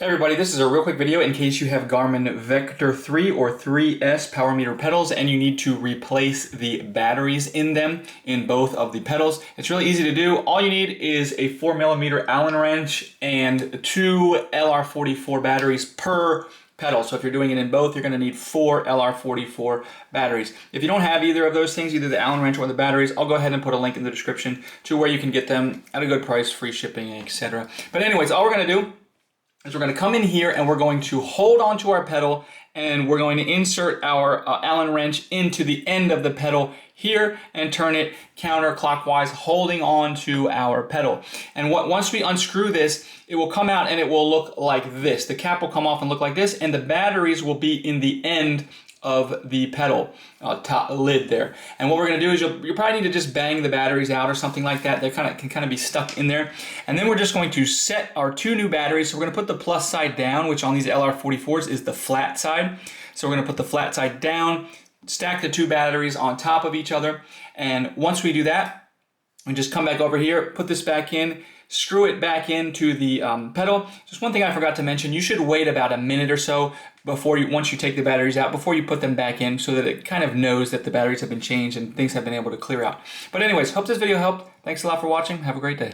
Hey everybody, this is a real quick video in case you have Garmin Vector 3 or 3S power meter pedals and you need to replace the batteries in them in both of the pedals. It's really easy to do. All you need is a 4mm Allen wrench and 2 LR44 batteries per pedal. So if you're doing it in both, you're going to need 4 LR44 batteries. If you don't have either of those things, either the Allen wrench or the batteries, I'll go ahead and put a link in the description to where you can get them at a good price, free shipping, etc. But anyways, all we're going to do is we're going to come in here and we're going to hold onto our pedal and we're going to insert our Allen wrench into the end of the pedal here and turn it counterclockwise, holding on to our pedal. And once we unscrew this, it will come out and it will look like this. The cap will come off and look like this, and the batteries will be in the end of the pedal top lid there. And what we're going to do is you'll probably need to just bang the batteries out or something like that. They can kind of be stuck in there. And then we're just going to set our 2 new batteries. So we're going to put the plus side down, which on these LR44s is the flat side. So we're going to put the flat side down, stack the 2 batteries on top of each other. And once we do that, we just come back over here, put this back in, screw it back into the pedal. Just one thing I forgot to mention, you should wait about a minute or so once you take the batteries out, before you put them back in, so that it kind of knows that the batteries have been changed and things have been able to clear out. But anyways, hope this video helped. Thanks a lot for watching. Have a great day.